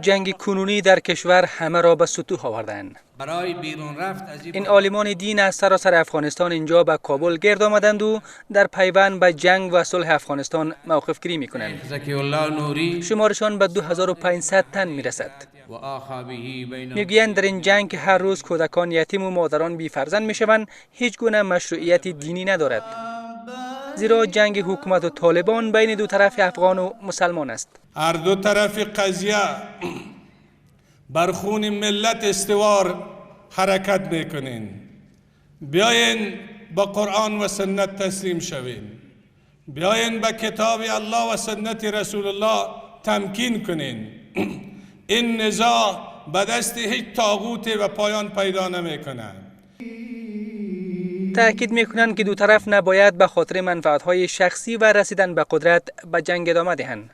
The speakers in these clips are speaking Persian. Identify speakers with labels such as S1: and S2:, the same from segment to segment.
S1: جنگ کنونی در کشور همه را به سطوح آوردند.
S2: برای بیرون رفت از
S1: این عالمان دین از سراسر افغانستان اینجا به کابل گرد آمدند و در پیوند به جنگ و صلح افغانستان موقف گیری میکنند.
S2: زکی الله نوری
S1: شمارشان به 2500 تن میرسد.
S2: و آخابه بین
S1: میگویند در این جنگ که هر روز کودکان یتیم و مادران بی فرزند میشوند هیچ گونه مشروعیت دینی ندارد. زیرا جنگ حکومت و طالبان بین دو طرف افغان و مسلمان است.
S3: هر دو طرف قضیه بر خون ملت استوار حرکت میکنین. بیاین با قرآن و سنت تسلیم شوین. بیاین با کتاب الله و سنت رسول الله تمکین کنین. این نزاع به دست هیچ طاغوت و پایان پیدا نمیکنه.
S1: تأکید میکنند که دو طرف نباید به خاطر منفعت‌های شخصی و رسیدن به قدرت به جنگ ادامه دهند.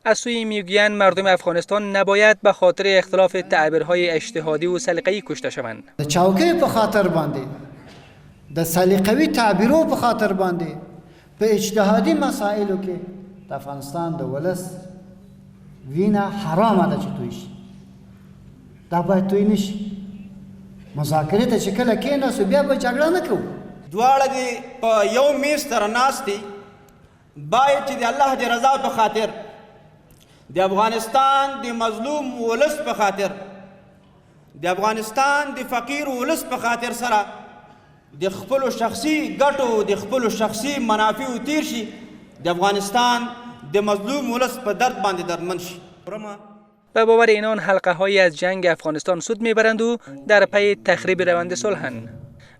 S1: از سوی میگویند مردم افغانستان نباید به خاطر اختلاف تعبیرهای اجتهادی و سلیقه‌ای کشته شوند.
S4: د چوکۍ په خاطر باندې د سلیقوي تعبیرو په خاطر باندې په اجتهادي مسایلو کې د افغانستان د ولس وینه حرامه ده چې توی شي. دا باید توی نشي. مذاکرې ته چې کله کېناستو بیا به جګړه نه کوو.
S5: دواړه دې په یو میز سره ناست دي، باید چې د الله د رضا په خاطر د افغانستان د مظلوم ولس په خاطر د افغانستان د فقیر ولس په خاطر سره د خپلو شخصي ګټو د خپلو شخصي منافعو تیر شي، د افغانستان د مظلوم ولس په درد باندې دردمن شي.
S1: به باور اینان حلقه های از جنگ افغانستان سود میبرند و در پی تخریب روند صلحند.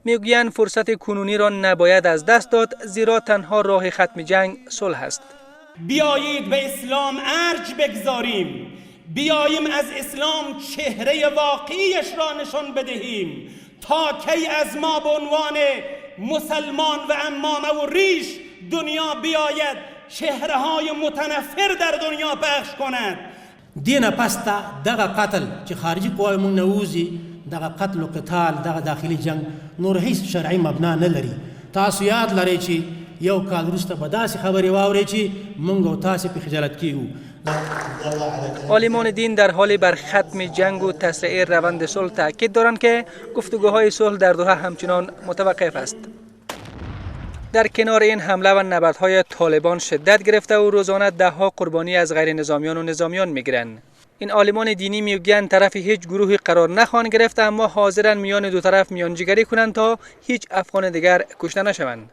S1: میگویند فرصت کنونی را نباید از دست داد زیرا تنها راه ختم جنگ صلح است.
S6: بیایید به اسلام ارج بگذاریم، بیاییم از اسلام چهره واقعیش را نشان بدهیم تا کی از ما به عنوان مسلمان و امامه و ریش دنیا بیاید چهره های متنفر در دنیا پخش کند.
S7: دینه پسته دغه قتل چې خارجي قواوې مونږ نه ووځي، دغه قتل و قتال، دغه داخلي جنگ نور هیڅ شرعي مبنا نه لري. تاسو یاد لرئ چې یو کال وروسته به داسې خبرې واورئ چې مونږ او تاسې پې خجالت کیږو.
S1: عالمان دین در حال بر ختم جنگ و تسریع روند صلح تاکید دارند که گفتگوهای صلح در دوحه همچنان متوقف است. در کنار این حمله و نبردهای طالبان شدت گرفته و روزانه ده‌ها قربانی از غیر نظامیان و نظامیان میگیرند. این عالمان دینی میگویند طرف هیچ گروهی قرار نخواهند گرفت، اما حاضرند میان دو طرف میانجیگری کنند تا هیچ افغان دیگر کشته نشوند.